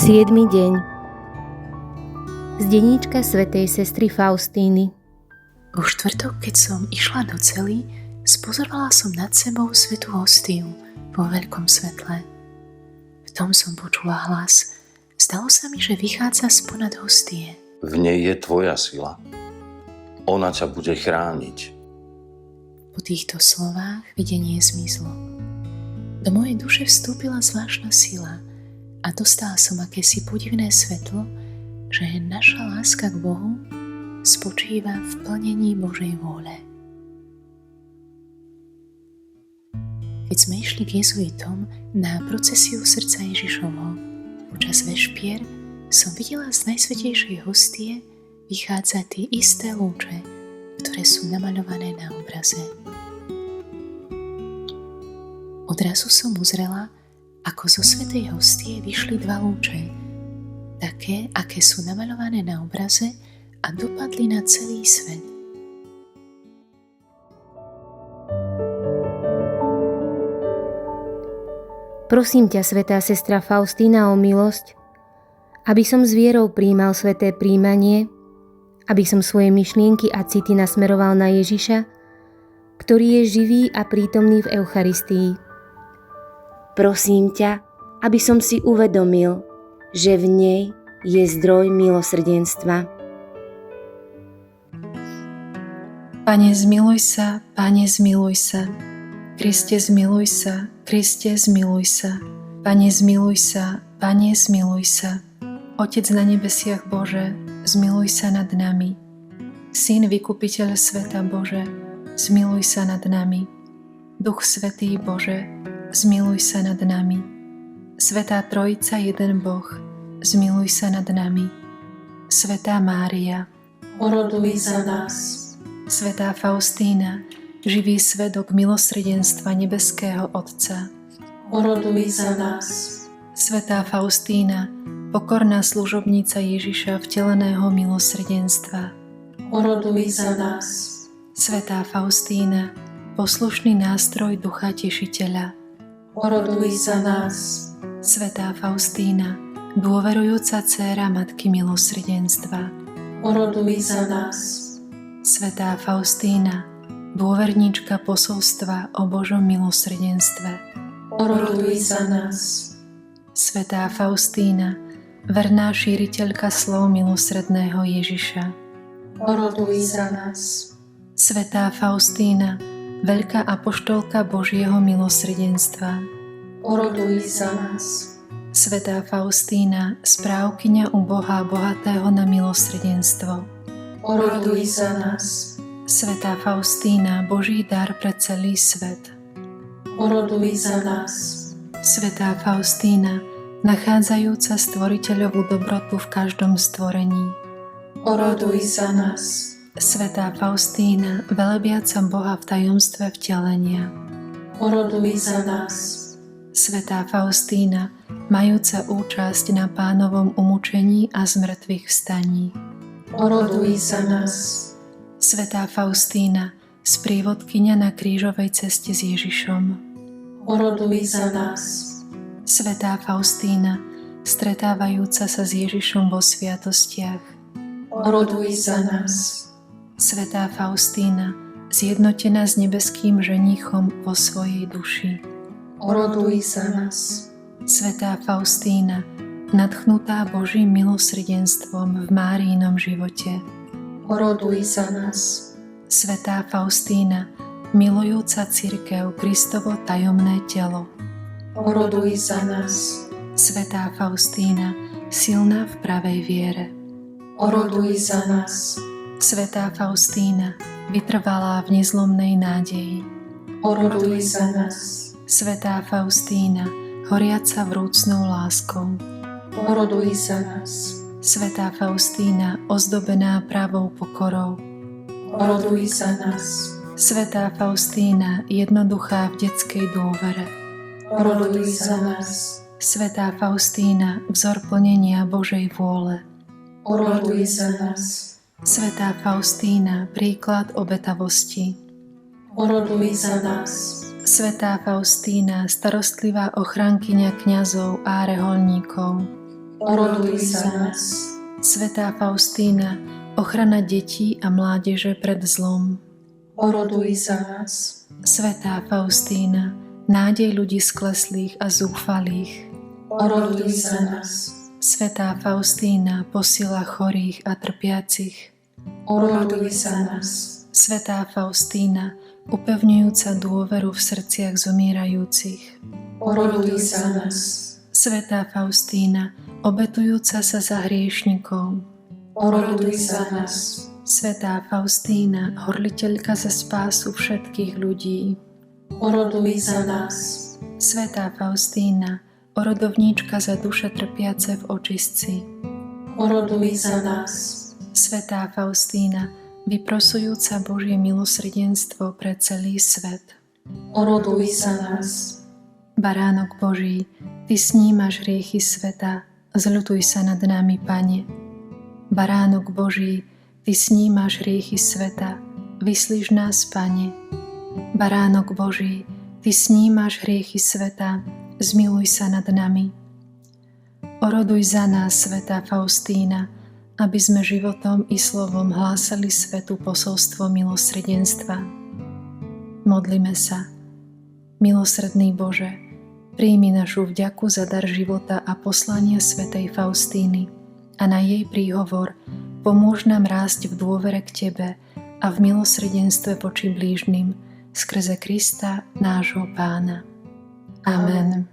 7. deň z denníčka svätej sestry Faustíny. Vo štvrtok, keď som išla do cely, spozorovala som nad sebou svätú hostiu vo veľkom svetle. V tom som počula hlas. Zdalo sa mi, že vychádza spod hostie. V nej je tvoja sila. Ona ťa bude chrániť. Po týchto slovách videnie zmizlo. Do mojej duše vstúpila zvláštna sila a dostala som akési podivné svetlo, že naša láska k Bohu spočíva v plnení Božej vôle. Keď sme išli k jezuitom na procesiu srdca Ježišovho, počas vešpier som videla z najsvätejšej hostie vychádzať tie isté lúče, ktoré sú namaľované na obraze. Odrazu som uzrela, ako zo svätej hostie vyšli dva lúče, také, aké sú namaľované na obraze a dopadli na celý svet. Prosím ťa, svätá sestra Faustína, o milosť, aby som s vierou prijímal sväté prijímanie, aby som svoje myšlienky a city nasmeroval na Ježiša, ktorý je živý a prítomný v Eucharistii. Prosím ťa, aby som si uvedomil, že v nej je zdroj milosrdenstva. Pane, zmiluj sa, Pane, zmiluj sa. Kriste, zmiluj sa, Kriste, zmiluj sa. Pane, zmiluj sa, Pane, zmiluj sa. Otec na nebesiach Bože, zmiluj sa nad nami. Syn vykupiteľ sveta Bože, zmiluj sa nad nami. Duch Svätý Bože, zmiluj sa nad nami. Svätá Trojica, jeden Boh, zmiluj sa nad nami. Svätá Mária, oroduj za nás. Svätá Faustína, živý svedok milosrdenstva nebeského Otca, oroduj za nás. Svätá Faustína, pokorná služobnica Ježiša vteleného milosrdenstva, oroduj za nás. Svätá Faustína, poslušný nástroj Ducha Tešiteľa, oroduj za nás. Svätá Faustína, dôverujúca dcéra Matky milosrdenstva, oroduj za nás. Svätá Faustína, dôverníčka posolstva o Božom milosrdenstve, oroduj za nás. Svätá Faustína, verná šíriteľka slov milosrdného Ježiša, oroduj za nás. Svätá Faustína, veľká apoštolka Božieho milosrdenstva, oroduj za nás. Svätá Faustína, správkyňa u Boha bohatého na milosrdenstvo, oroduj za nás. Svätá Faustína, Boží dar pre celý svet, oroduj za nás. Svätá Faustína, nachádzajúca stvoriteľovú dobrotu v každom stvorení, oroduj za nás. Svätá Faustína, velebiaca Boha v tajomstve vtelenia, oroduj za nás. Svätá Faustína, majúca účasť na Pánovom umúčení a zmrtvých vstaní, oroduj za nás. Svätá Faustína, sprievodkyňa na krížovej ceste s Ježišom, oroduj za nás. Svätá Faustína, stretávajúca sa s Ježišom vo sviatostiach, oroduj za nás. Svätá Faustína, zjednotená s nebeským ženíchom vo svojej duši, oroduj za nás. Svätá Faustína, nadchnutá Božím milosrdenstvom v Máriinom živote, oroduj za nás. Svätá Faustína, milujúca cirkev Kristovo tajomné telo, oroduj za nás. Svätá Faustína, silná v pravej viere, oroduj za nás. Svätá Faustína, vytrvalá v nezlomnej nádeji, oroduj za nás. Svätá Faustína, horiaca vrúcnou láskou, oroduj za nás. Svätá Faustína, ozdobená pravou pokorou, oroduj za nás. Svätá Faustína, jednoduchá v detskej dôvere, oroduj za nás. Svätá Faustína, vzor plnenia Božej vôle, oroduj za nás. Svätá Faustína, príklad obetavosti, oroduj za nás. Svätá Faustína, starostlivá ochránkyňa kňazov a reholníkov, oroduj za nás. Svätá Faustína, ochrana detí a mládeže pred zlom, oroduj za nás. Svätá Faustína, nádej ľudí skleslých a zúfalých, oroduj za nás. Svätá Faustína, posila chorých a trpiacich, oroduj za nás. Svätá Faustína, upevňujúca dôveru v srdciach zomierajúcich, oroduj za nás. Svätá Faustína, obetujúca sa za hriešnikov, oroduj za nás. Svätá Faustína, horliteľka za spásu všetkých ľudí, oroduj za nás. Svätá Faustína, orodovníčka za duše trpiace v očistci, oroduj za nás. Svätá Faustína, vyprosujúca Božie milosrdenstvo pre celý svet, oroduj za nás. Baránok Boží, Ty snímaš hriechy sveta, zľutuj sa nad nami, Pane. Baránok Boží, Ty snímaš hriechy sveta, vyslíš nás, Pane. Baránok Boží, Ty snímaš hriechy sveta, zmiluj sa nad nami. Oroduj za nás, svätá Faustína, aby sme životom i slovom hlásali svetu posolstvo milosrdenstva. Modlime sa. Milosrdný Bože, príjmi našu vďaku za dar života a poslania svätej Faustíny a na jej príhovor pomôž nám rásť v dôvere k Tebe a v milosrdenstve voči blížnym skrze Krista, nášho Pána. Amen.